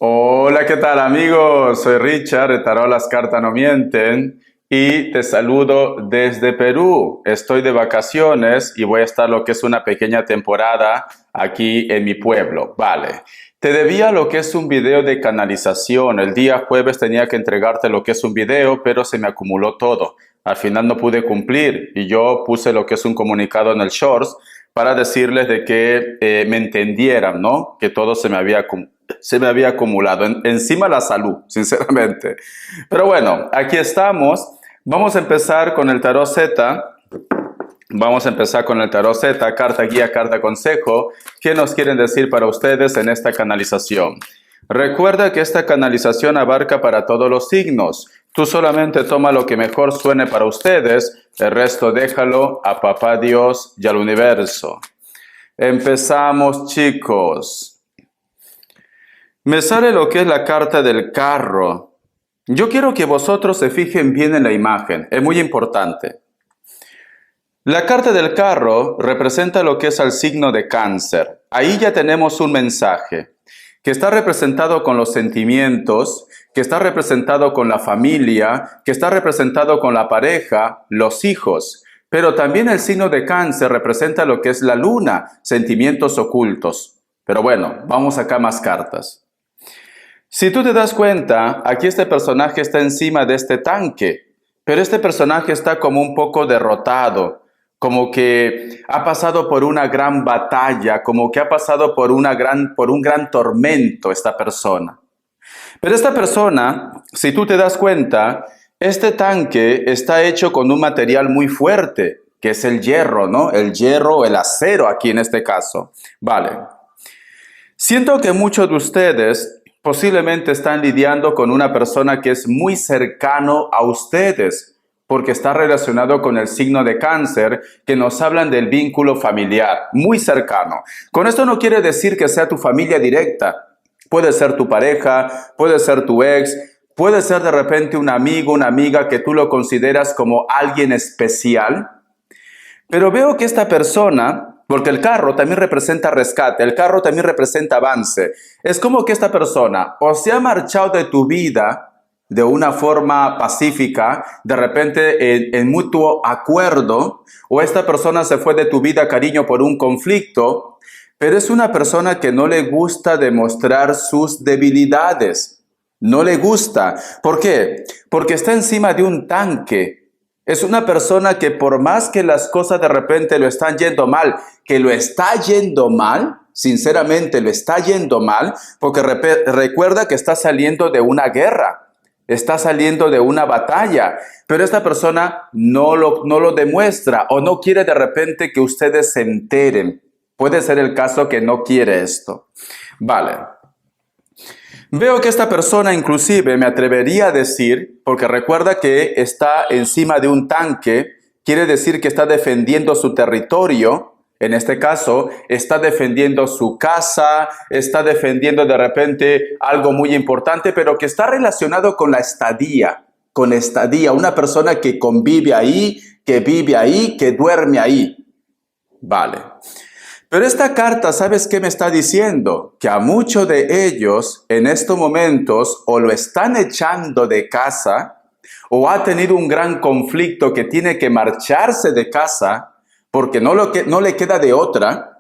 Hola, ¿qué tal amigos? Soy Richard de Tarot Las Cartas No Mienten y te saludo desde Perú. Estoy de vacaciones y voy a estar lo que es una pequeña temporada aquí en mi pueblo. Vale, te debía lo que es un video de canalización. El día jueves tenía que entregarte lo que es un video, pero se me acumuló todo. Al final no pude cumplir y yo puse lo que es un comunicado en el Shorts para decirles de que me entendieran, ¿no? Que todo se me había acumulado. Encima la salud, sinceramente. Pero bueno, aquí estamos. Vamos a empezar con el tarot Z. Vamos a empezar con el tarot Z, carta guía, carta consejo. ¿Qué nos quieren decir para ustedes en esta canalización? Recuerda que esta canalización abarca para todos los signos. Tú solamente toma lo que mejor suene para ustedes, el resto déjalo a Papá Dios y al universo. Empezamos, chicos. Me sale lo que es la carta del carro. Yo quiero que vosotros se fijen bien en la imagen, es muy importante. La carta del carro representa lo que es al signo de Cáncer. Ahí ya tenemos un mensaje que está representado con los sentimientos, que está representado con la familia, que está representado con la pareja, los hijos. Pero también el signo de Cáncer representa lo que es la luna, sentimientos ocultos. Pero bueno, vamos acá más cartas. Si tú te das cuenta, aquí este personaje está encima de este tanque, pero este personaje está como un poco derrotado, como que ha pasado por una gran batalla, como que ha pasado por un gran tormento esta persona. Pero esta persona, si tú te das cuenta, este tanque está hecho con un material muy fuerte, que es el hierro, ¿no? El hierro, el acero aquí en este caso. Vale. Siento que muchos de ustedes posiblemente están lidiando con una persona que es muy cercano a ustedes, porque está relacionado con el signo de Cáncer, que nos hablan del vínculo familiar, muy cercano. Con esto no quiere decir que sea tu familia directa. Puede ser tu pareja, puede ser tu ex, puede ser de repente un amigo, una amiga que tú lo consideras como alguien especial. Pero veo que esta persona, porque el carro también representa rescate, el carro también representa avance. Es como que esta persona o se ha marchado de tu vida de una forma pacífica, de repente en mutuo acuerdo, o esta persona se fue de tu vida, cariño, por un conflicto, pero es una persona que no le gusta demostrar sus debilidades. No le gusta. ¿Por qué? Porque está encima de un tanque. Es una persona que por más que las cosas de repente lo están yendo mal, que lo está yendo mal, sinceramente lo está yendo mal, porque recuerda que está saliendo de una guerra, está saliendo de una batalla, pero esta persona no lo demuestra o no quiere de repente que ustedes se enteren. Puede ser el caso que no quiere esto. Vale. Veo que esta persona inclusive me atrevería a decir, porque recuerda que está encima de un tanque, quiere decir que está defendiendo su territorio, en este caso está defendiendo su casa, está defendiendo de repente algo muy importante, pero que está relacionado con la estadía, una persona que convive ahí, que vive ahí, que duerme ahí. Vale. Pero esta carta, ¿sabes qué me está diciendo? Que a muchos de ellos en estos momentos o lo están echando de casa o ha tenido un gran conflicto que tiene que marcharse de casa porque no le queda de otra,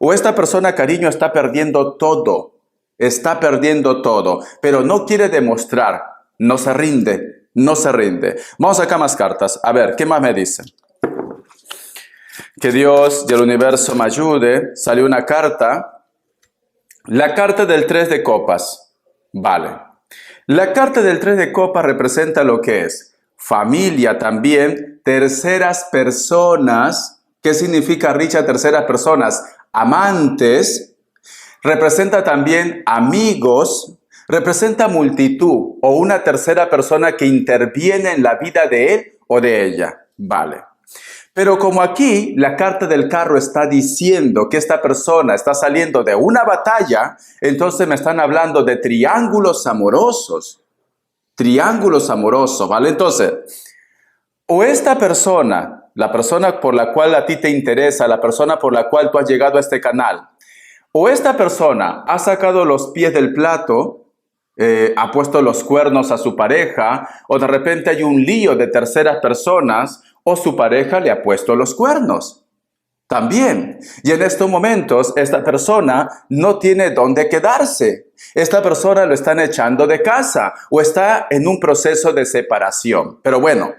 o esta persona, cariño, está perdiendo todo, pero no quiere demostrar, no se rinde. Vamos acá más cartas, a ver, ¿qué más me dicen? Que Dios y el universo me ayude. Salió una carta. La carta del 3 de copas. Vale. La carta del 3 de copas representa lo que es familia también, terceras personas. ¿Qué significa, Richard, terceras personas? Amantes. Representa también amigos. Representa multitud o una tercera persona que interviene en la vida de él o de ella. Vale. Pero como aquí la carta del carro está diciendo que esta persona está saliendo de una batalla, entonces me están hablando de triángulos amorosos. Triángulos amorosos, ¿vale? Entonces, o esta persona, la persona por la cual a ti te interesa, la persona por la cual tú has llegado a este canal, O esta persona ha sacado los pies del plato, ha puesto los cuernos a su pareja, o de repente hay un lío de terceras personas, o su pareja le ha puesto los cuernos. También. Y en estos momentos, esta persona no tiene dónde quedarse. Esta persona lo están echando de casa o está en un proceso de separación. Pero bueno,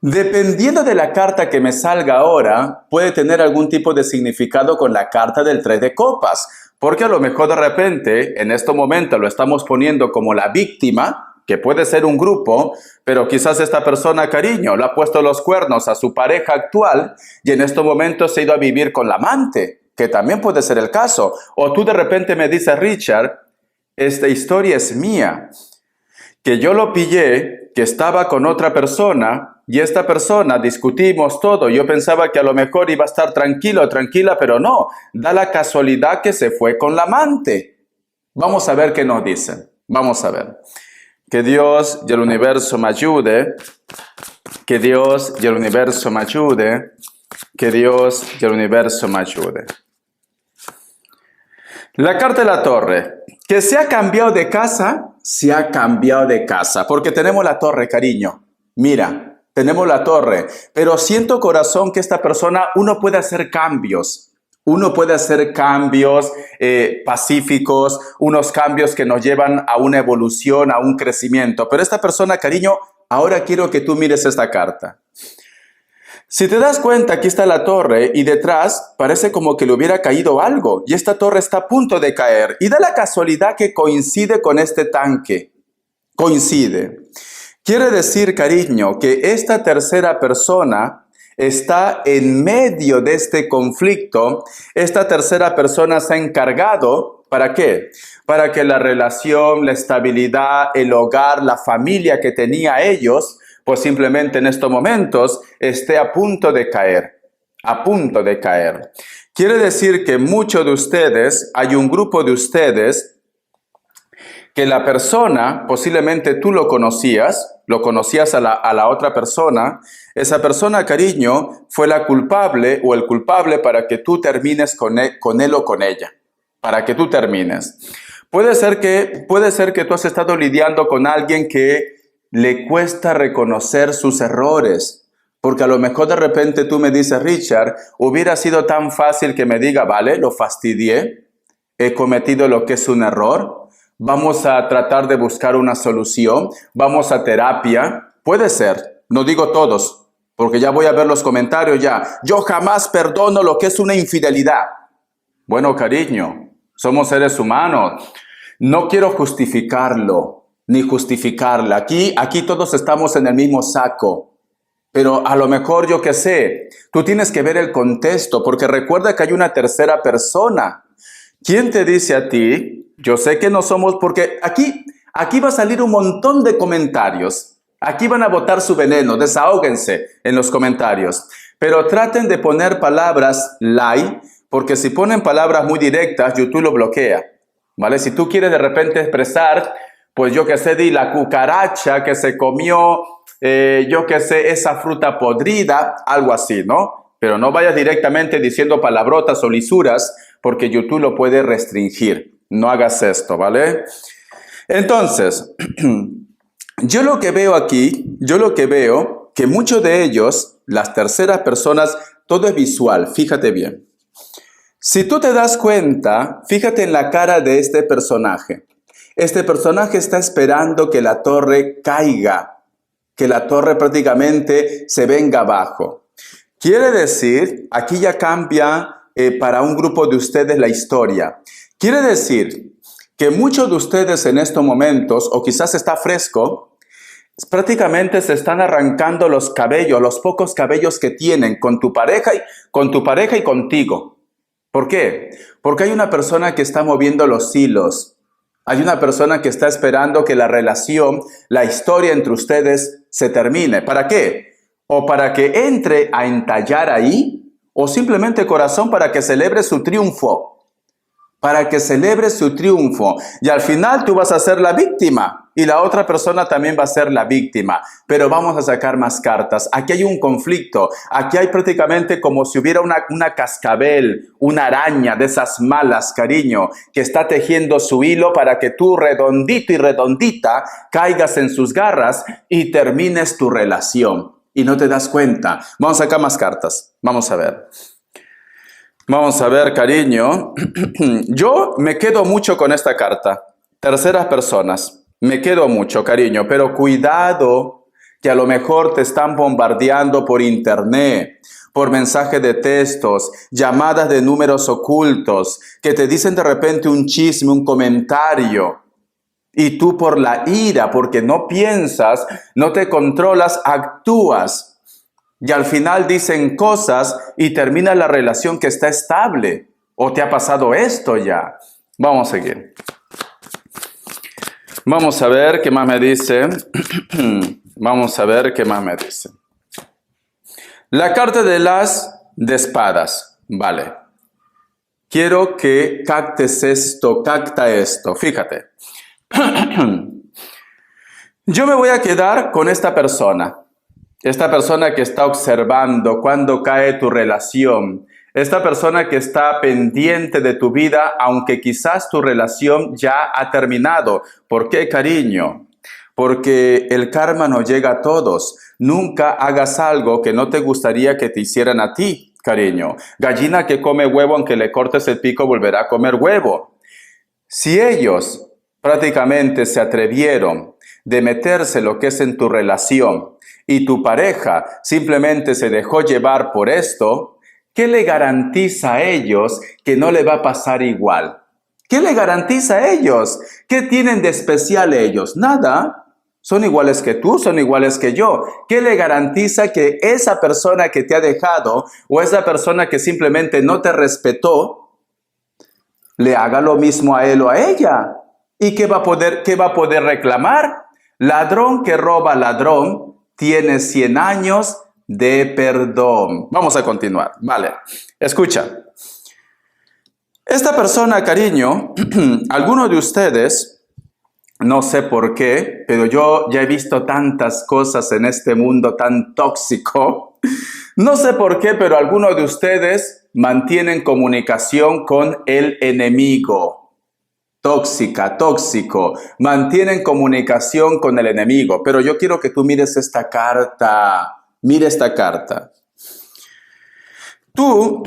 dependiendo de la carta que me salga ahora, puede tener algún tipo de significado con la carta del 3 de copas. Porque a lo mejor de repente, en este momento lo estamos poniendo como la víctima, que puede ser un grupo, pero quizás esta persona, cariño, le ha puesto los cuernos a su pareja actual y en estos momentos se ha ido a vivir con la amante, que también puede ser el caso. O tú de repente me dices, Richard, esta historia es mía, que yo lo pillé, que estaba con otra persona y esta persona discutimos todo. Yo pensaba que a lo mejor iba a estar tranquilo o tranquila, pero no, da la casualidad que se fue con la amante. Vamos a ver qué nos dicen. Vamos a ver. Que Dios y el universo me ayude, que Dios y el universo me ayude, que Dios y el universo me ayude. La carta de la torre, que se ha cambiado de casa, se ha cambiado de casa, porque tenemos la torre, cariño. Mira, tenemos la torre, pero siento corazón que esta persona, uno puede hacer cambios. Uno puede hacer cambios pacíficos, unos cambios que nos llevan a una evolución, a un crecimiento. Pero esta persona, cariño, ahora quiero que tú mires esta carta. Si te das cuenta, aquí está la torre y detrás parece como que le hubiera caído algo. Y esta torre está a punto de caer. Y da la casualidad que coincide con este tanque. Coincide. Quiere decir, cariño, que esta tercera persona está en medio de este conflicto. Esta tercera persona se ha encargado, ¿para qué? Para que la relación, la estabilidad, el hogar, la familia que tenía ellos, pues simplemente en estos momentos esté a punto de caer. A punto de caer. Quiere decir que muchos de ustedes, hay un grupo de ustedes, que la persona, posiblemente tú lo conocías a la otra persona, esa persona, cariño, fue la culpable o el culpable para que tú termines con él o con ella, para que tú termines. Puede ser que tú has estado lidiando con alguien que le cuesta reconocer sus errores, porque a lo mejor de repente tú me dices, Richard, hubiera sido tan fácil que me diga, vale, lo fastidié, he cometido lo que es un error, vamos a tratar de buscar una solución, vamos a terapia. Puede ser, no digo todos, porque ya voy a ver los comentarios ya. Yo jamás perdono lo que es una infidelidad. Bueno, cariño, somos seres humanos. No quiero justificarlo, ni justificarla. Aquí todos estamos en el mismo saco. Pero a lo mejor, yo qué sé, tú tienes que ver el contexto, porque recuerda que hay una tercera persona. ¿Quién te dice a ti? Yo sé que no somos, porque aquí va a salir un montón de comentarios. Aquí van a botar su veneno, desahóguense en los comentarios. Pero traten de poner palabras light, porque si ponen palabras muy directas, YouTube lo bloquea. ¿Vale? Si tú quieres de repente expresar, pues yo que sé, di la cucaracha que se comió, yo que sé, esa fruta podrida, algo así, ¿no? Pero no vayas directamente diciendo palabrotas o lisuras, porque YouTube lo puede restringir. No hagas esto, ¿vale? Entonces, yo lo que veo que muchos de ellos, las terceras personas, todo es visual, fíjate bien. Si tú te das cuenta, fíjate en la cara de este personaje. Este personaje está esperando que la torre caiga, que la torre prácticamente se venga abajo. Quiere decir, aquí ya cambia para un grupo de ustedes la historia. Quiere decir que muchos de ustedes en estos momentos, o quizás está fresco, prácticamente se están arrancando los cabellos, los pocos cabellos que tienen con tu pareja y contigo. ¿Por qué? Porque hay una persona que está moviendo los hilos. Hay una persona que está esperando que la relación, la historia entre ustedes se termine. ¿Para qué? O para que entre a entallar ahí, o simplemente, corazón, para que celebre su triunfo. para que celebres su triunfo. Y al final tú vas a ser la víctima y la otra persona también va a ser la víctima. Pero vamos a sacar más cartas. Aquí hay un conflicto. Aquí hay prácticamente como si hubiera una cascabel, una araña de esas malas, cariño, que está tejiendo su hilo para que tú redondito y redondita caigas en sus garras y termines tu relación. Y no te das cuenta. Vamos a sacar más cartas. Vamos a ver. Vamos a ver, cariño. Yo me quedo mucho con esta carta. Terceras personas. Me quedo mucho, cariño. Pero cuidado que a lo mejor te están bombardeando por internet, por mensajes de textos, llamadas de números ocultos, que te dicen de repente un chisme, un comentario. Y tú por la ira, porque no piensas, no te controlas, actúas. Y al final dicen cosas y termina la relación que está estable. ¿O te ha pasado esto ya? Vamos a seguir. Vamos a ver qué más me dice. Vamos a ver qué más me dice. La carta de las de espadas. Vale. Quiero que captes esto, capta esto. Fíjate. Yo me voy a quedar con esta persona. Esta persona que está observando cuándo cae tu relación. Esta persona que está pendiente de tu vida, aunque quizás tu relación ya ha terminado. ¿Por qué, cariño? Porque el karma no llega a todos. Nunca hagas algo que no te gustaría que te hicieran a ti, cariño. Gallina que come huevo, aunque le cortes el pico, volverá a comer huevo. Si ellos prácticamente se atrevieron de meterse lo que es en tu relación, y tu pareja simplemente se dejó llevar por esto, ¿qué le garantiza a ellos que no le va a pasar igual? ¿Qué le garantiza a ellos? ¿Qué tienen de especial ellos? Nada. Son iguales que tú, son iguales que yo. ¿Qué le garantiza que esa persona que te ha dejado o esa persona que simplemente no te respetó le haga lo mismo a él o a ella? ¿Y qué va a poder reclamar? Ladrón que roba ladrón tiene 100 años de perdón. Vamos a continuar. Vale. Escucha. Esta persona, cariño, algunos de ustedes, no sé por qué, pero yo ya he visto tantas cosas en este mundo tan tóxico. No sé por qué, pero algunos de ustedes mantienen comunicación con el enemigo. Tóxica, tóxico, mantienen comunicación con el enemigo. Pero yo quiero que tú mires esta carta. Mira esta carta. Tú,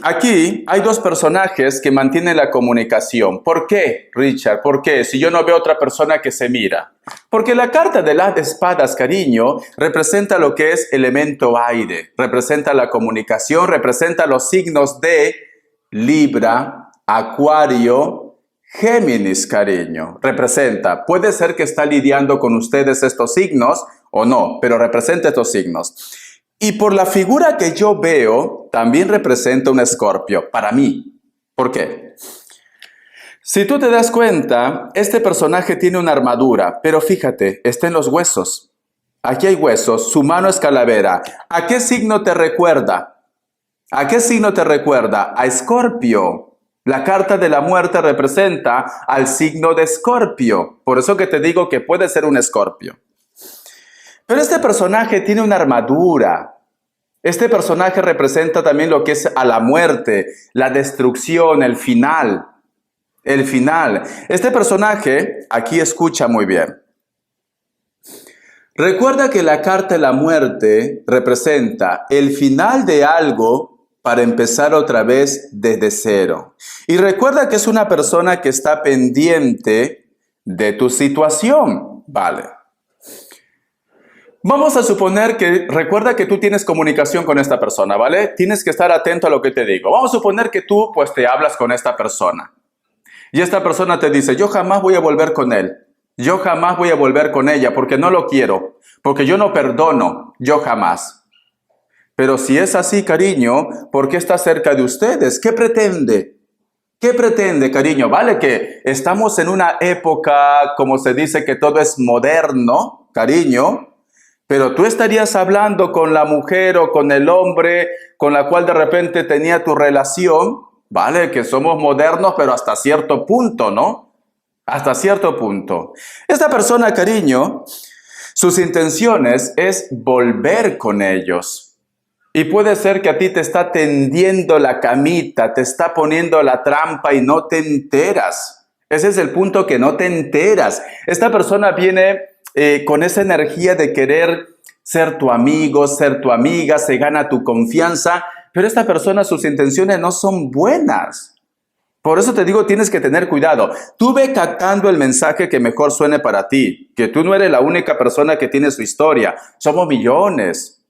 aquí hay dos personajes que mantienen la comunicación. ¿Por qué, Richard? ¿Por qué? Si yo no veo otra persona que se mira. Porque la carta de las espadas, cariño, representa lo que es elemento aire. Representa la comunicación, representa los signos de Libra, Acuario, Géminis, cariño, representa. Puede ser que está lidiando con ustedes estos signos o no, pero representa estos signos. Y por la figura que yo veo, también representa un Escorpio, para mí. ¿Por qué? Si tú te das cuenta, este personaje tiene una armadura, pero fíjate, está en los huesos. Aquí hay huesos, su mano es calavera. ¿A qué signo te recuerda? ¿A qué signo te recuerda? A Escorpio. La carta de la muerte representa al signo de Escorpio. Por eso que te digo que puede ser un Escorpio. Pero este personaje tiene una armadura. Este personaje representa también lo que es a la muerte, la destrucción, el final. El final. Este personaje, aquí escucha muy bien. Recuerda que la carta de la muerte representa el final de algo para empezar otra vez desde cero. Y recuerda que es una persona que está pendiente de tu situación. Vale. Vamos a suponer que, recuerda que tú tienes comunicación con esta persona, ¿vale? Tienes que estar atento a lo que te digo. Vamos a suponer que tú, pues, te hablas con esta persona. Y esta persona te dice, yo jamás voy a volver con él. Yo jamás voy a volver con ella porque no lo quiero. Porque yo no perdono. Yo jamás. Pero si es así, cariño, ¿por qué está cerca de ustedes? ¿Qué pretende? ¿Qué pretende, cariño? Vale que estamos en una época, como se dice, que todo es moderno, cariño, pero tú estarías hablando con la mujer o con el hombre con la cual de repente tenía tu relación, ¿vale? Que somos modernos, pero hasta cierto punto, ¿no? Hasta cierto punto. Esta persona, cariño, sus intenciones es volver con ellos. Y puede ser que a ti te está tendiendo la camita, te está poniendo la trampa y no te enteras. Ese es el punto, que no te enteras. Esta persona viene con esa energía de querer ser tu amigo, ser tu amiga, se gana tu confianza, pero esta persona, sus intenciones no son buenas. Por eso te digo, tienes que tener cuidado. Tú ve captando el mensaje que mejor suene para ti, que tú no eres la única persona que tiene su historia. Somos millones,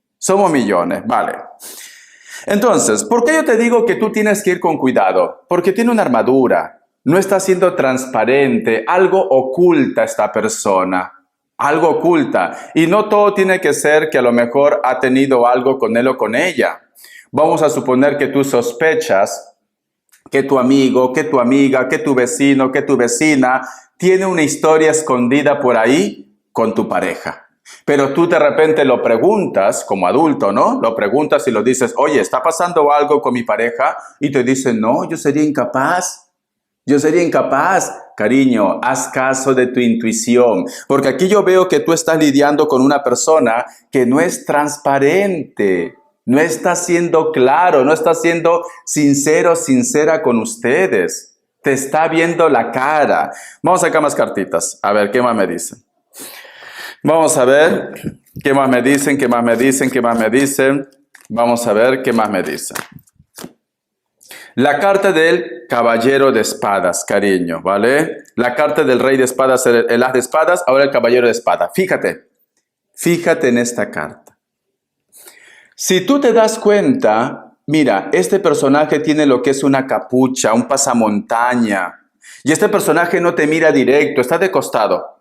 vale. Entonces, ¿por qué yo te digo que tú tienes que ir con cuidado? Porque tiene una armadura, no está siendo transparente, algo oculta esta persona. Algo oculta. Y no todo tiene que ser que a lo mejor ha tenido algo con él o con ella. Vamos a suponer que tú sospechas que tu amigo, que tu amiga, que tu vecino, que tu vecina tiene una historia escondida por ahí con tu pareja. Pero tú de repente lo preguntas como adulto, ¿no? Lo preguntas y lo dices, oye, ¿está pasando algo con mi pareja? Y te dicen, no, yo sería incapaz. Yo sería incapaz. Cariño, haz caso de tu intuición, porque aquí yo veo que tú estás lidiando con una persona que no es transparente, no está siendo claro, no está siendo sincero, sincera con ustedes. Te está viendo la cara. Vamos a sacar más cartitas. A ver, ¿qué más me dicen? Vamos a ver qué más me dicen, qué más me dicen, qué más me dicen. Vamos a ver qué más me dicen. La carta del caballero de espadas, cariño, ¿vale? La carta del rey de espadas, el as de espadas, ahora el caballero de espadas. Fíjate en esta carta. Si tú te das cuenta, mira, este personaje tiene lo que es una capucha, un pasamontaña. Y este personaje no te mira directo, está de costado.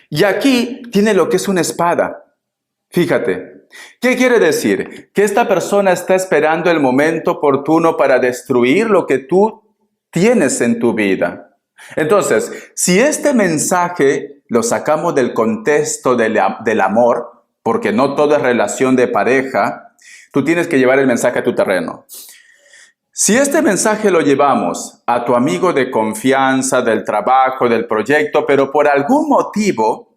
Y aquí tiene lo que es una espada. Fíjate. ¿Qué quiere decir? Que esta persona está esperando el momento oportuno para destruir lo que tú tienes en tu vida. Entonces, si este mensaje lo sacamos del contexto del amor, porque no todo es relación de pareja, tú tienes que llevar el mensaje a tu terreno. Si este mensaje lo llevamos a tu amigo de confianza, del trabajo, del proyecto, pero por algún motivo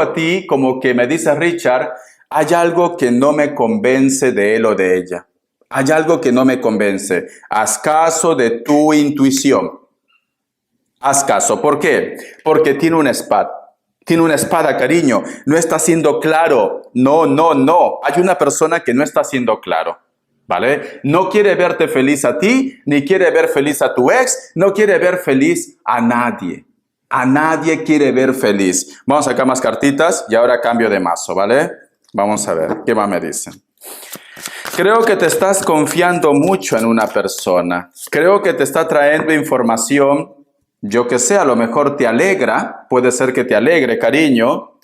a ti, como que me dice Richard, hay algo que no me convence de él o de ella. Hay algo que no me convence. Haz caso de tu intuición. Haz caso. ¿Por qué? Porque tiene una espada. Tiene una espada, cariño. No está siendo claro. No. Hay una persona que no está siendo claro. ¿Vale? No quiere verte feliz a ti, ni quiere ver feliz a tu ex, no quiere ver feliz a nadie. A nadie quiere ver feliz. Vamos a sacar más cartitas y ahora cambio de mazo, ¿vale? Vamos a ver, ¿qué más me dicen? Creo que te estás confiando mucho en una persona. Creo que te está trayendo información, yo que sé, a lo mejor te alegra, puede ser que te alegre, cariño,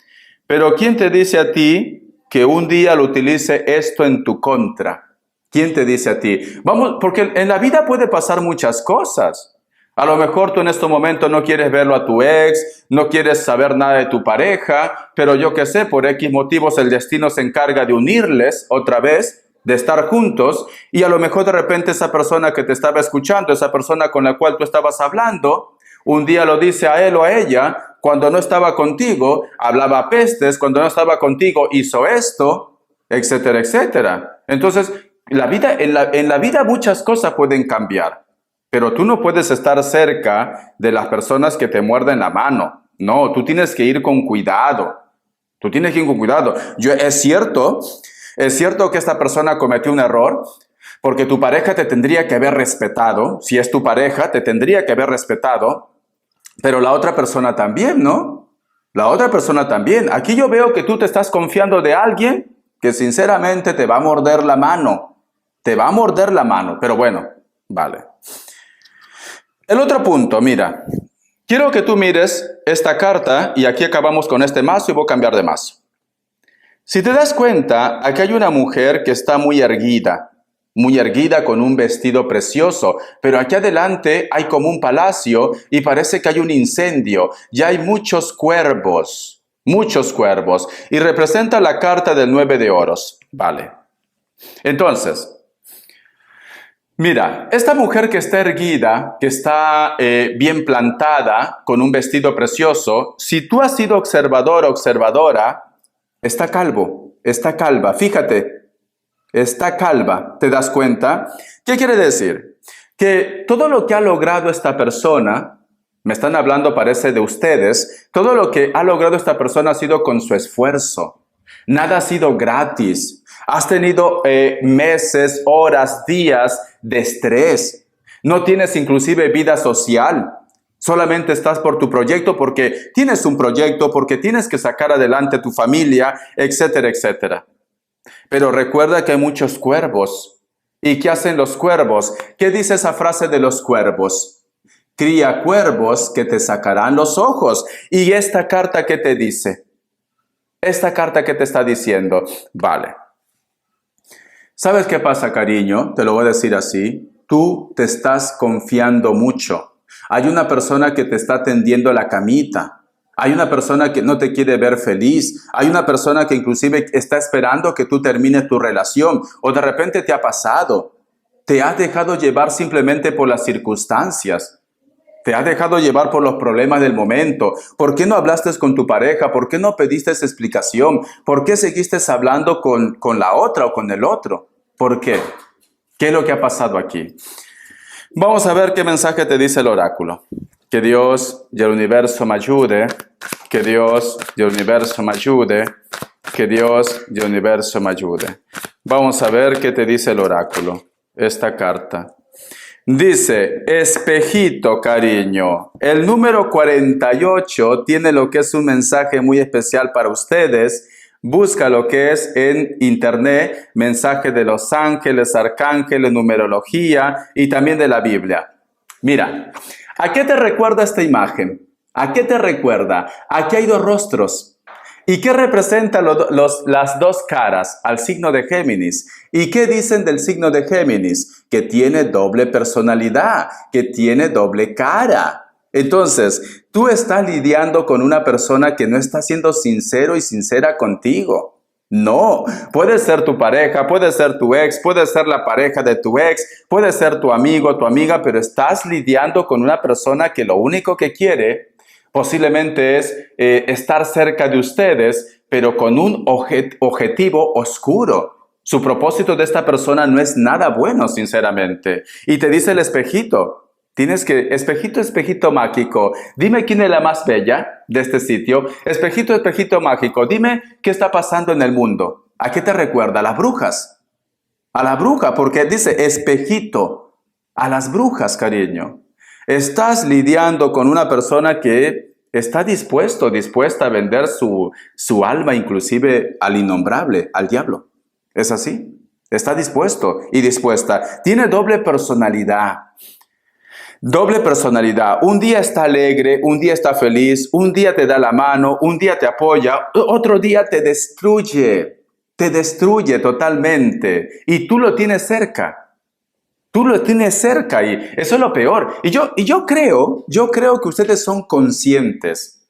pero ¿quién te dice a ti que un día lo utilice esto en tu contra? ¿Quién te dice a ti? Vamos, porque en la vida puede pasar muchas cosas. A lo mejor tú en este momento no quieres verlo a tu ex, no quieres saber nada de tu pareja, pero yo qué sé, por X motivos el destino se encarga de unirles otra vez, de estar juntos, y a lo mejor de repente esa persona que te estaba escuchando, esa persona con la cual tú estabas hablando, un día lo dice a él o a ella, cuando no estaba contigo, hablaba pestes, cuando no estaba contigo hizo esto, etcétera, etcétera. Entonces, en la vida muchas cosas pueden cambiar. Pero tú no puedes estar cerca de las personas que te muerden la mano. No, tú tienes que ir con cuidado. Tú tienes que ir con cuidado. Es cierto que esta persona cometió un error, porque tu pareja te tendría que haber respetado. Si es tu pareja, te tendría que haber respetado. Pero la otra persona también, ¿no? La otra persona también. Aquí yo veo que tú te estás confiando de alguien que sinceramente te va a morder la mano. Te va a morder la mano. Pero bueno, vale. El otro punto, mira, quiero que tú mires esta carta y aquí acabamos con este mazo y voy a cambiar de mazo. Si te das cuenta, aquí hay una mujer que está muy erguida con un vestido precioso, pero aquí adelante hay como un palacio y parece que hay un incendio y hay muchos cuervos, y representa la carta del 9 de oros, ¿vale? Entonces, Mira, esta mujer que está erguida, que está bien plantada, con un vestido precioso, si tú has sido observador o observadora, está calvo, está calva. Fíjate, está calva. ¿Te das cuenta? ¿Qué quiere decir? Que todo lo que ha logrado esta persona, me están hablando parece de ustedes, todo lo que ha logrado esta persona ha sido con su esfuerzo. Nada ha sido gratis. Has tenido meses, horas, días de estrés. No tienes inclusive vida social. Solamente estás por tu proyecto porque tienes un proyecto, porque tienes que sacar adelante tu familia, etcétera, etcétera. Pero recuerda que hay muchos cuervos. ¿Y qué hacen los cuervos? ¿Qué dice esa frase de los cuervos? Cría cuervos que te sacarán los ojos. ¿Y esta carta qué te dice? Esta carta que te está diciendo, vale. ¿Sabes qué pasa, cariño? Te lo voy a decir así. Tú te estás confiando mucho. Hay una persona que te está tendiendo la camita. Hay una persona que no te quiere ver feliz. Hay una persona que inclusive está esperando que tú termines tu relación. O de repente te ha pasado. Te has dejado llevar simplemente por las circunstancias. Te has dejado llevar por los problemas del momento. ¿Por qué no hablaste con tu pareja? ¿Por qué no pediste esa explicación? ¿Por qué seguiste hablando con la otra o con el otro? ¿Por qué? ¿Qué es lo que ha pasado aquí? Vamos a ver qué mensaje te dice el oráculo. Que Dios y el universo me ayude. Que Dios y el universo me ayude. Que Dios y el universo me ayude. Vamos a ver qué te dice el oráculo. Esta carta. Dice, espejito, cariño. El número 48 tiene lo que es un mensaje muy especial para ustedes. Busca lo que es en internet, mensaje de los ángeles, arcángeles, numerología y también de la Biblia. Mira, ¿a qué te recuerda esta imagen? ¿A qué te recuerda? Aquí hay dos rostros. ¿Y qué representan las dos caras al signo de Géminis? ¿Y qué dicen del signo de Géminis? Que tiene doble personalidad, que tiene doble cara. Entonces, tú estás lidiando con una persona que no está siendo sincero y sincera contigo. No, puede ser tu pareja, puede ser tu ex, puede ser la pareja de tu ex, puede ser tu amigo, tu amiga, pero estás lidiando con una persona que lo único que quiere posiblemente es estar cerca de ustedes, pero con un objetivo oscuro. Su propósito de esta persona no es nada bueno, sinceramente. Y te dice el espejito, espejito, espejito mágico, dime quién es la más bella de este sitio. Espejito, espejito mágico, dime qué está pasando en el mundo. ¿A qué te recuerda? A las brujas. A la bruja, porque dice espejito. A las brujas, cariño. Estás lidiando con una persona que está dispuesta a vender su alma inclusive al innombrable, al diablo. ¿Es así? Está dispuesto y dispuesta. Tiene doble personalidad. Doble personalidad. Un día está alegre, un día está feliz, un día te da la mano, un día te apoya, otro día te destruye totalmente y tú lo tienes cerca. Tú lo tienes cerca y eso es lo peor. Y yo creo que ustedes son conscientes,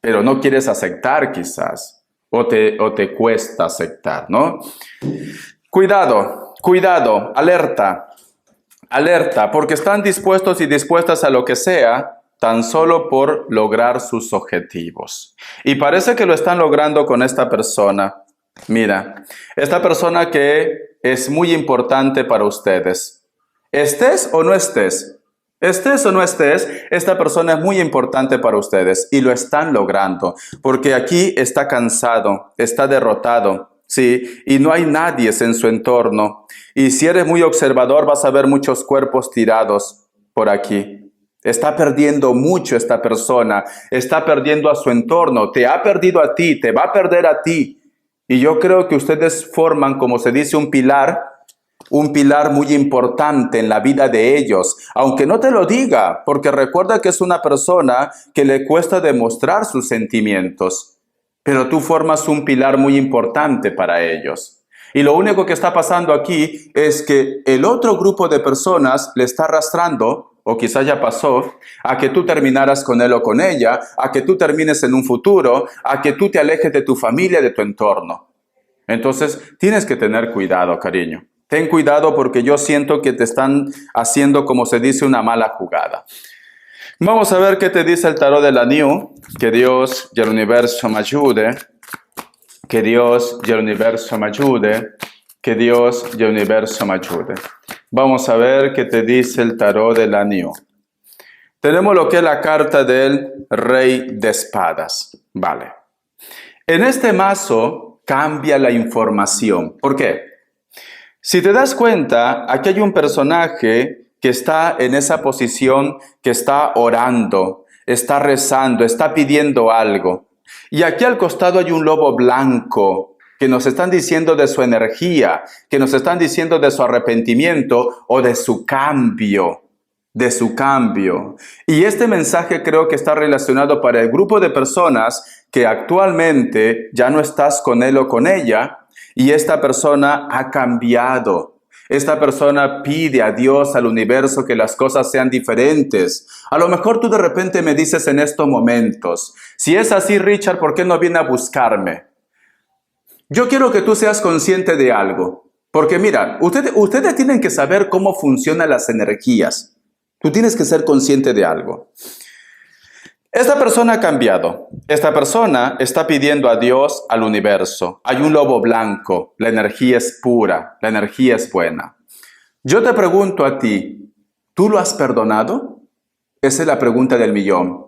pero no quieres aceptar quizás, o te cuesta aceptar, ¿no? Cuidado, cuidado, alerta, alerta, porque están dispuestos y dispuestas a lo que sea, tan solo por lograr sus objetivos. Y parece que lo están logrando con esta persona. Mira, esta persona que es muy importante para ustedes. Estés o no estés, esta persona es muy importante para ustedes y lo están logrando, porque aquí está cansado, está derrotado, ¿sí? Y no hay nadie en su entorno. Y si eres muy observador, vas a ver muchos cuerpos tirados por aquí. Está perdiendo mucho esta persona, está perdiendo a su entorno, te ha perdido a ti, te va a perder a ti. Y yo creo que ustedes forman, como se dice, un pilar muy importante en la vida de ellos, aunque no te lo diga, porque recuerda que es una persona que le cuesta demostrar sus sentimientos, pero tú formas un pilar muy importante para ellos. Y lo único que está pasando aquí es que el otro grupo de personas le está arrastrando, o quizás ya pasó, a que tú terminaras con él o con ella, a que tú termines en un futuro, a que tú te alejes de tu familia, de tu entorno. Entonces, tienes que tener cuidado, cariño. Ten cuidado porque yo siento que te están haciendo, como se dice, una mala jugada. Vamos a ver qué te dice el tarot de la New. Que Dios y el universo me ayude. Que Dios y el universo me ayude. Que Dios y el universo me ayude. Vamos a ver qué te dice el tarot de la New. Tenemos lo que es la carta del Rey de Espadas. Vale. En este mazo cambia la información. ¿Por qué? Si te das cuenta, aquí hay un personaje que está en esa posición, que está orando, está rezando, está pidiendo algo. Y aquí al costado hay un lobo blanco que nos están diciendo de su energía, que nos están diciendo de su arrepentimiento o de su cambio. Y este mensaje creo que está relacionado para el grupo de personas que actualmente ya no estás con él o con ella, y esta persona ha cambiado. Esta persona pide a Dios, al universo, que las cosas sean diferentes. A lo mejor tú de repente me dices en estos momentos, si es así, Richard, ¿por qué no viene a buscarme? Yo quiero que tú seas consciente de algo. Porque mira, ustedes tienen que saber cómo funcionan las energías. Tú tienes que ser consciente de algo. Esta persona ha cambiado. Esta persona está pidiendo a Dios, al universo. Hay un lobo blanco. La energía es pura. La energía es buena. Yo te pregunto a ti, ¿tú lo has perdonado? Esa es la pregunta del millón.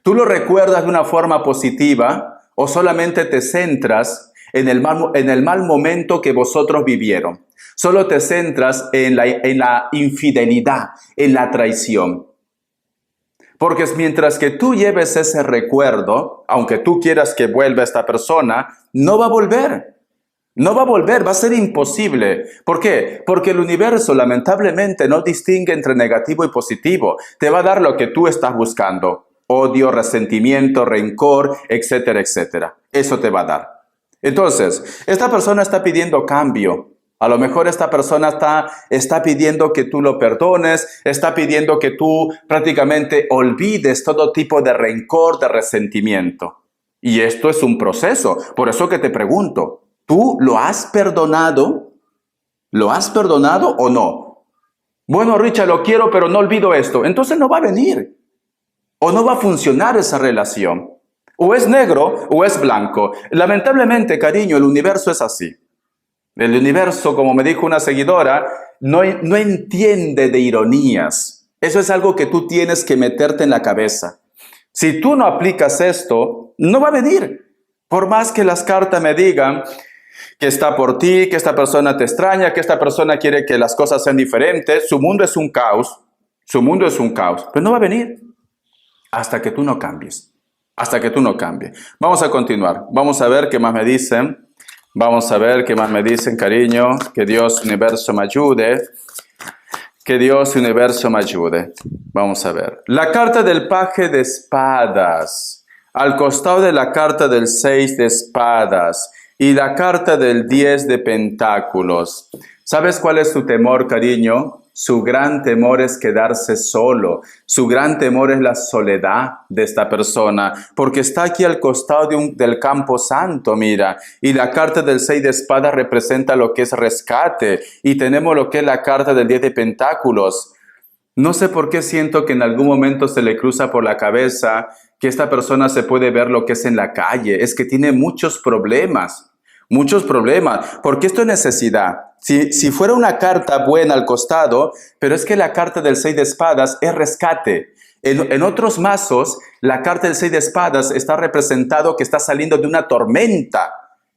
¿Tú lo recuerdas de una forma positiva o solamente te centras en el mal momento que vosotros vivieron? Solo te centras en la infidelidad, en la traición. Porque mientras que tú lleves ese recuerdo, aunque tú quieras que vuelva esta persona, no va a volver. No va a volver, va a ser imposible. ¿Por qué? Porque el universo lamentablemente no distingue entre negativo y positivo. Te va a dar lo que tú estás buscando. Odio, resentimiento, rencor, etcétera, etcétera. Eso te va a dar. Entonces, esta persona está pidiendo cambio. A lo mejor esta persona está pidiendo que tú lo perdones, está pidiendo que tú prácticamente olvides todo tipo de rencor, de resentimiento. Y esto es un proceso. Por eso que te pregunto, ¿tú lo has perdonado? ¿Lo has perdonado o no? Bueno, Richard, lo quiero, pero no olvido esto. Entonces no va a venir. O no va a funcionar esa relación. O es negro o es blanco. Lamentablemente, cariño, el universo es así. El universo, como me dijo una seguidora, no entiende de ironías. Eso es algo que tú tienes que meterte en la cabeza. Si tú no aplicas esto, no va a venir. Por más que las cartas me digan que está por ti, que esta persona te extraña, que esta persona quiere que las cosas sean diferentes, su mundo es un caos. Su mundo es un caos. Pero no va a venir hasta que tú no cambies. Hasta que tú no cambies. Vamos a continuar. Vamos a ver qué más me dicen. Vamos a ver qué más me dicen, cariño. Que Dios, universo, me ayude. Que Dios, universo, me ayude. Vamos a ver. La carta del paje de espadas. Al costado de la carta del 6 de espadas. Y la carta del 10 de pentáculos. ¿Sabes cuál es su temor, cariño? Su gran temor es quedarse solo. Su gran temor es la soledad de esta persona, porque está aquí al costado del campo santo, mira. Y la carta del 6 de espadas representa lo que es rescate. Y tenemos lo que es la carta del 10 de pentáculos. No sé por qué siento que en algún momento se le cruza por la cabeza que esta persona se puede ver lo que es en la calle. Es que tiene muchos problemas. Muchos problemas, porque esto es necesidad. Si fuera una carta buena al costado, pero es que la carta del 6 de espadas es rescate. En otros mazos, la carta del 6 de espadas está representado que está saliendo de una tormenta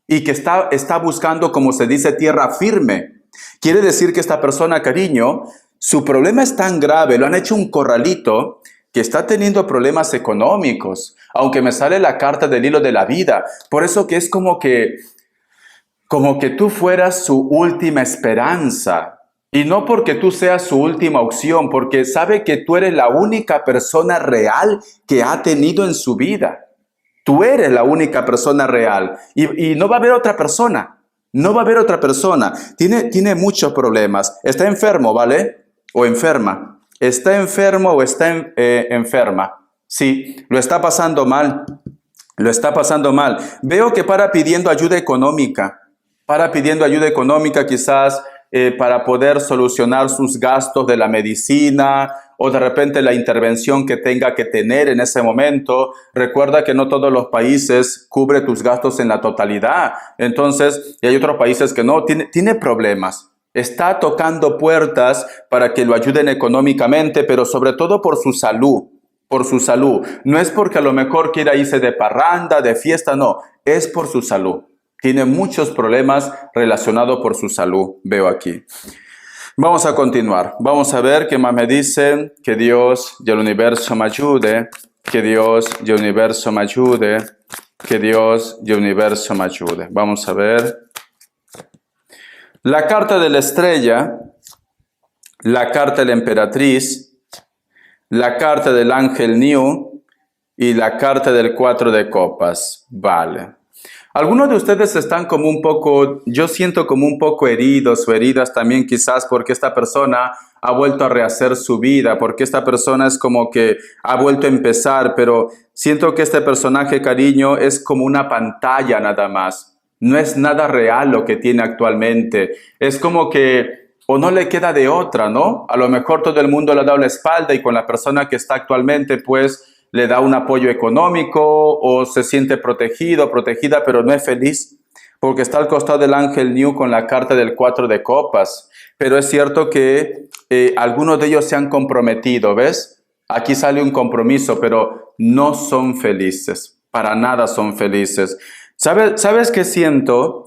y que está buscando, como se dice, tierra firme. Quiere decir que esta persona, cariño, su problema es tan grave, lo han hecho un corralito, que está teniendo problemas económicos, aunque me sale la carta del hilo de la vida. Por eso que es como que tú fueras su última esperanza. Y no porque tú seas su última opción, porque sabe que tú eres la única persona real que ha tenido en su vida. Tú eres la única persona real. Y no va a haber otra persona. No va a haber otra persona. Tiene muchos problemas. Está enfermo, ¿vale? O enferma. Está enfermo o está enferma. Sí, lo está pasando mal. Lo está pasando mal. Veo que para pidiendo ayuda económica. Quizás para poder solucionar sus gastos de la medicina o de repente la intervención que tenga que tener en ese momento. Recuerda que no todos los países cubre tus gastos en la totalidad. Entonces, y hay otros países que no, tiene problemas. Está tocando puertas para que lo ayuden económicamente, pero sobre todo por su salud. Por su salud. No es porque a lo mejor quiera irse de parranda, de fiesta, no. Es por su salud. Tiene muchos problemas relacionados por su salud, veo aquí. Vamos a continuar. Vamos a ver qué más me dicen. Que Dios y el universo me ayude. Que Dios y el universo me ayude. Que Dios y el universo me ayude. Vamos a ver. La carta de la estrella, la carta de la emperatriz, la carta del ángel New y la carta del 4 de copas. Vale. Algunos de ustedes están como un poco, yo siento como un poco heridos o heridas también quizás porque esta persona ha vuelto a rehacer su vida, porque esta persona es como que ha vuelto a empezar, pero siento que este personaje, cariño, es como una pantalla nada más. No es nada real lo que tiene actualmente. Es como que o no le queda de otra, ¿no? A lo mejor todo el mundo le ha dado la espalda y con la persona que está actualmente, pues, le da un apoyo económico o se siente protegido, protegida, pero no es feliz porque está al costado del ángel New con la carta del 4 de copas. Pero es cierto que algunos de ellos se han comprometido, ¿ves? Aquí sale un compromiso, pero no son felices, para nada son felices. ¿Sabes qué siento?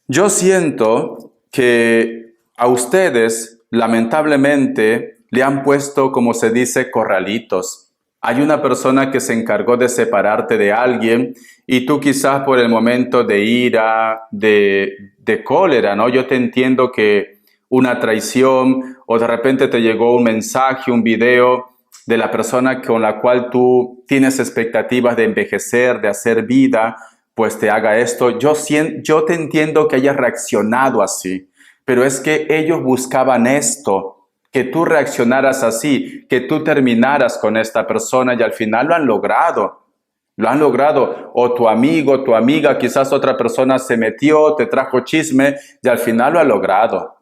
Yo siento que a ustedes, lamentablemente, le han puesto, como se dice, corralitos. Hay una persona que se encargó de separarte de alguien y tú quizás por el momento de ira, de cólera, ¿no? Yo te entiendo que una traición o de repente te llegó un mensaje, un video de la persona con la cual tú tienes expectativas de envejecer, de hacer vida, pues te haga esto. Yo te entiendo que hayas reaccionado así, pero es que ellos buscaban esto. Que tú reaccionaras así, que tú terminaras con esta persona y al final lo han logrado. Lo han logrado. O tu amigo, tu amiga, quizás otra persona se metió, te trajo chisme y al final lo ha logrado.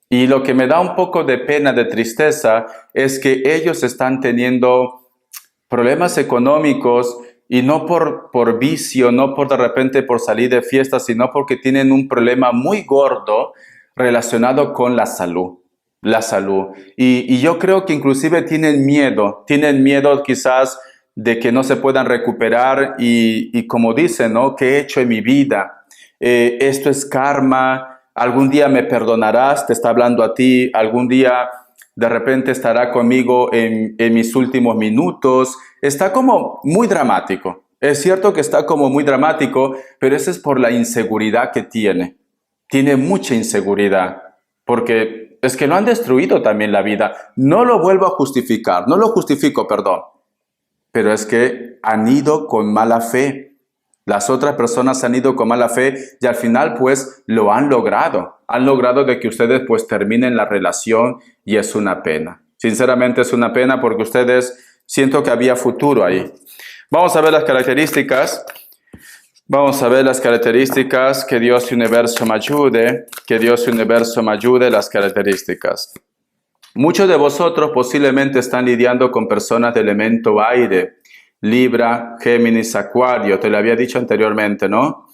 Y lo que me da un poco de pena, de tristeza, es que ellos están teniendo problemas económicos y no por vicio, no por de repente por salir de fiesta, sino porque tienen un problema muy gordo relacionado con la salud. La salud. Y yo creo que inclusive tienen miedo quizás de que no se puedan recuperar y como dicen, ¿no? ¿Qué he hecho en mi vida? Esto es karma, algún día me perdonarás, te está hablando a ti, algún día de repente estará conmigo en mis últimos minutos. Está como muy dramático. Es cierto que está como muy dramático, pero eso es por la inseguridad que tiene. Tiene mucha inseguridad, porque es que lo han destruido también la vida. No lo vuelvo a justificar, no lo justifico, perdón. Pero es que han ido con mala fe. Las otras personas han ido con mala fe y al final pues lo han logrado. Han logrado de que ustedes pues terminen la relación y es una pena. Sinceramente es una pena porque ustedes siento que había futuro ahí. Vamos a ver las características. Vamos a ver las características, que Dios y universo me ayude, que Dios y universo me ayude, las características. Muchos de vosotros posiblemente están lidiando con personas de elemento aire, Libra, Géminis, Acuario, te lo había dicho anteriormente, ¿no?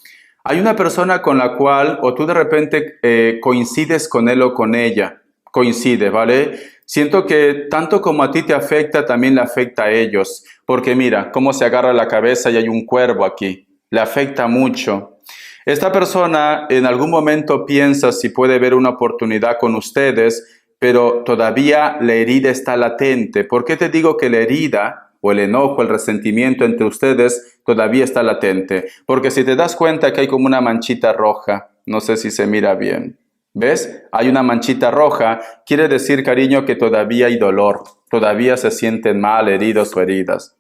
Hay una persona con la cual, o tú de repente coincides con él o con ella, coincides, ¿vale? Siento que tanto como a ti te afecta, también le afecta a ellos, porque mira cómo se agarra la cabeza y hay un cuervo aquí. Le afecta mucho. Esta persona en algún momento piensa si puede ver una oportunidad con ustedes, pero todavía la herida está latente. ¿Por qué te digo que la herida o el enojo, el resentimiento entre ustedes todavía está latente? Porque si te das cuenta que hay como una manchita roja, no sé si se mira bien. ¿Ves? Hay una manchita roja, quiere decir, cariño, que todavía hay dolor, todavía se sienten mal, heridos o heridas.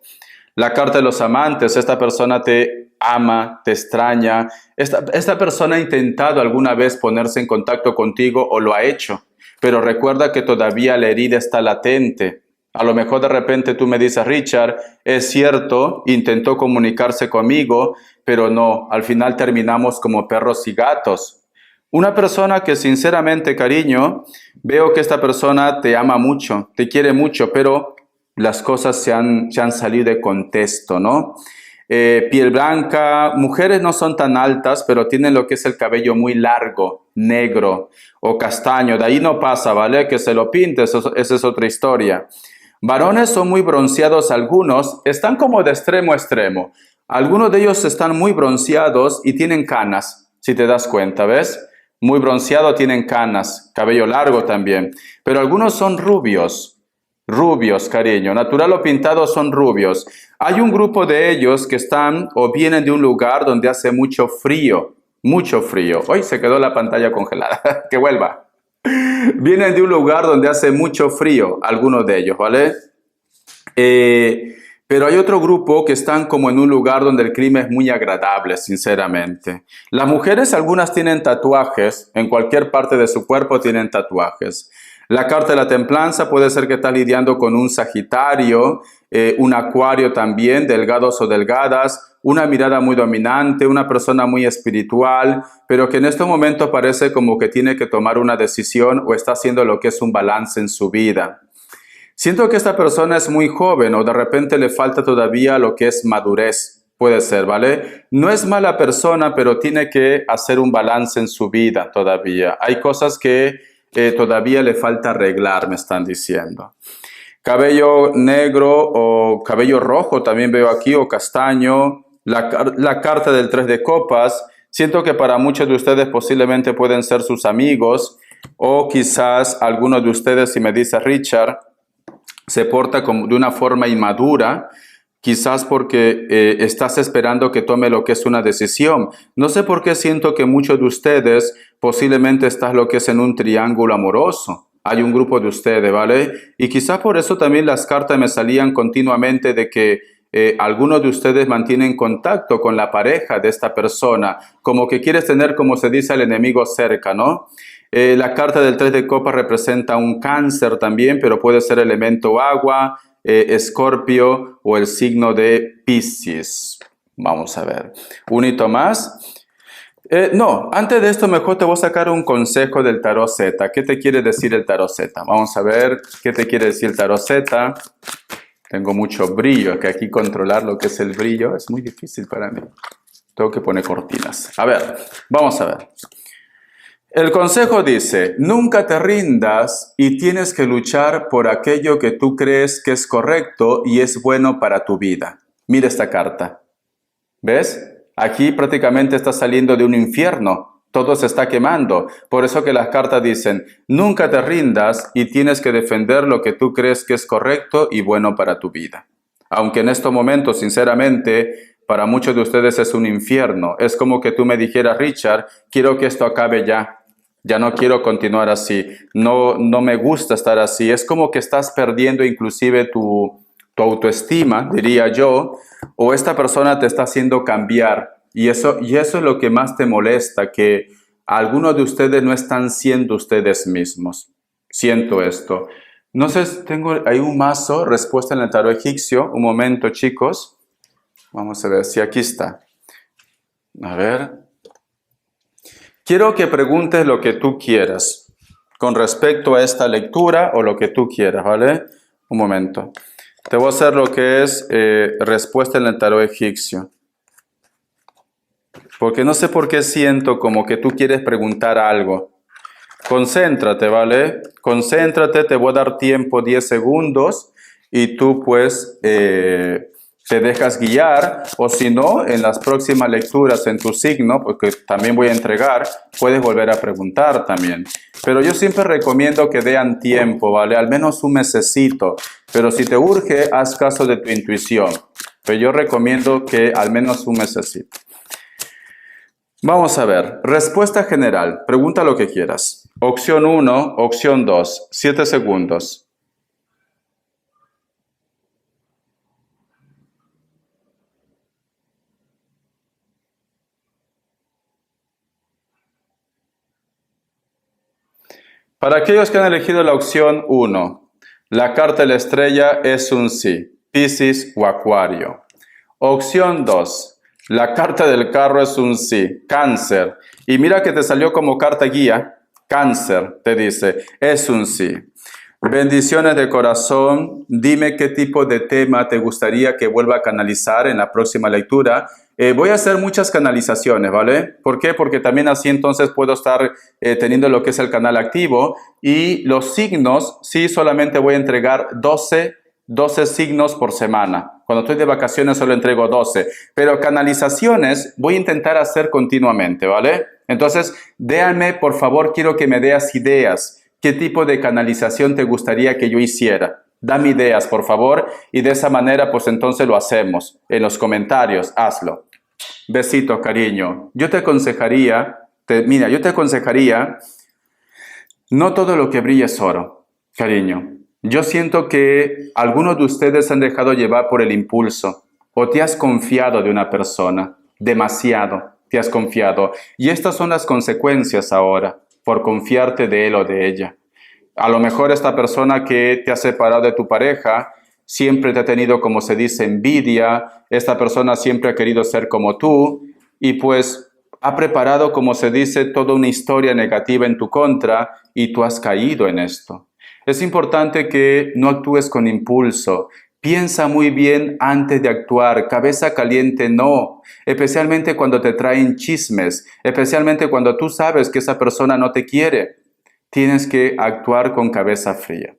La carta de los amantes, esta persona te ama, te extraña. Esta persona ha intentado alguna vez ponerse en contacto contigo o lo ha hecho, pero recuerda que todavía la herida está latente. A lo mejor de repente tú me dices, Richard, es cierto, intentó comunicarse conmigo, pero no, al final terminamos como perros y gatos. Una persona que sinceramente, cariño, veo que esta persona te ama mucho, te quiere mucho, pero las cosas se han salido de contexto, ¿no? Piel blanca, mujeres no son tan altas, pero tienen lo que es el cabello muy largo, negro o castaño. De ahí no pasa, ¿vale? Que se lo pintes, esa es otra historia. Varones son muy bronceados algunos, están como de extremo a extremo. Algunos de ellos están muy bronceados y tienen canas, si te das cuenta, ¿ves? Muy bronceado, tienen canas, cabello largo también. Pero algunos son rubios, cariño. Natural o pintado son rubios. Hay un grupo de ellos que están o vienen de un lugar donde hace mucho frío, mucho frío. Hoy se quedó la pantalla congelada, que vuelva. Vienen de un lugar donde hace mucho frío, algunos de ellos, ¿vale? Pero hay otro grupo que están como en un lugar donde el clima es muy agradable, sinceramente. Las mujeres, algunas tienen tatuajes, en cualquier parte de su cuerpo tienen tatuajes. La carta de la templanza puede ser que estás lidiando con un Sagitario, un Acuario también, delgados o delgadas, una mirada muy dominante, una persona muy espiritual, pero que en este momento parece como que tiene que tomar una decisión o está haciendo lo que es un balance en su vida. Siento que esta persona es muy joven o de repente le falta todavía lo que es madurez. Puede ser, ¿vale? No es mala persona, pero tiene que hacer un balance en su vida todavía. Hay cosas que todavía le falta arreglar, me están diciendo. Cabello negro o cabello rojo también veo aquí, o castaño. La carta del 3 de copas. Siento que para muchos de ustedes posiblemente pueden ser sus amigos o quizás algunos de ustedes, si me dice Richard, se porta como de una forma inmadura, quizás porque estás esperando que tome lo que es una decisión. No sé por qué siento que muchos de ustedes posiblemente están lo que es en un triángulo amoroso. Hay un grupo de ustedes, ¿vale? Y quizás por eso también las cartas me salían continuamente de que algunos de ustedes mantienen contacto con la pareja de esta persona, como que quieres tener, como se dice, al enemigo cerca, ¿no? La carta del 3 de copas representa un cáncer también, pero puede ser elemento agua, Escorpio o el signo de Piscis. Vamos a ver. Un hito más. No, antes de esto mejor te voy a sacar un consejo del tarot Z. ¿Qué te quiere decir el tarot Z? Vamos a ver qué te quiere decir el tarot Z. Tengo mucho brillo, que aquí controlar lo que es el brillo es muy difícil para mí. Tengo que poner cortinas. A ver, vamos a ver. El consejo dice, nunca te rindas y tienes que luchar por aquello que tú crees que es correcto y es bueno para tu vida. Mira esta carta. ¿Ves? Aquí prácticamente está saliendo de un infierno. Todo se está quemando. Por eso que las cartas dicen, nunca te rindas y tienes que defender lo que tú crees que es correcto y bueno para tu vida. Aunque en estos momentos, sinceramente, para muchos de ustedes es un infierno. Es como que tú me dijeras, Richard, quiero que esto acabe ya. Ya no quiero continuar así. No me gusta estar así. Es como que estás perdiendo inclusive tu autoestima, diría yo, o esta persona te está haciendo cambiar. Y eso es lo que más te molesta, que algunos de ustedes no están siendo ustedes mismos. Siento esto. No sé, tengo ahí un mazo, respuesta en el tarot egipcio. Un momento, chicos. Vamos a ver si aquí está. A ver. Quiero que preguntes lo que tú quieras con respecto a esta lectura o lo que tú quieras, ¿vale? Un momento. Te voy a hacer lo que es respuesta en el tarot egipcio. Porque no sé por qué siento como que tú quieres preguntar algo. Concéntrate, ¿vale? Concéntrate, te voy a dar tiempo 10 segundos y tú pues te dejas guiar, o si no, en las próximas lecturas en tu signo, porque también voy a entregar, puedes volver a preguntar también. Pero yo siempre recomiendo que den tiempo, ¿vale? Al menos un mesecito. Pero si te urge, haz caso de tu intuición. Pero yo recomiendo que al menos un mesecito. Vamos a ver. Respuesta general. Pregunta lo que quieras. Opción 1, opción 2. 7 segundos. Para aquellos que han elegido la opción 1, la carta de la estrella es un sí, Piscis o Acuario. Opción 2, La carta del carro es un sí. Cáncer. Y mira que te salió como carta guía. Cáncer, te dice, es un sí. Bendiciones de corazón. Dime qué tipo de tema te gustaría que vuelva a canalizar en la próxima lectura. Voy a hacer muchas canalizaciones, ¿vale? ¿Por qué? Porque también así entonces puedo estar teniendo lo que es el canal activo. Y los signos, sí, solamente voy a entregar 12 signos por semana. Cuando estoy de vacaciones solo entrego 12. Pero canalizaciones voy a intentar hacer continuamente, ¿vale? Entonces, déjame, por favor, quiero que me des ideas. ¿Qué tipo de canalización te gustaría que yo hiciera? Dame ideas, por favor, y de esa manera, pues entonces lo hacemos. En los comentarios, hazlo. Besitos, cariño. Yo te aconsejaría, no todo lo que brilla es oro, cariño. Yo siento que algunos de ustedes se han dejado llevar por el impulso o te has confiado de una persona, demasiado te has confiado. Y estas son las consecuencias ahora por confiarte de él o de ella. A lo mejor esta persona que te ha separado de tu pareja siempre te ha tenido, como se dice, envidia. Esta persona siempre ha querido ser como tú y pues ha preparado, como se dice, toda una historia negativa en tu contra y tú has caído en esto. Es importante que no actúes con impulso. Piensa muy bien antes de actuar, cabeza caliente no, especialmente cuando te traen chismes, especialmente cuando tú sabes que esa persona no te quiere. Tienes que actuar con cabeza fría.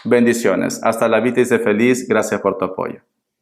Bendiciones. Hasta la vida y sé feliz. Gracias por tu apoyo.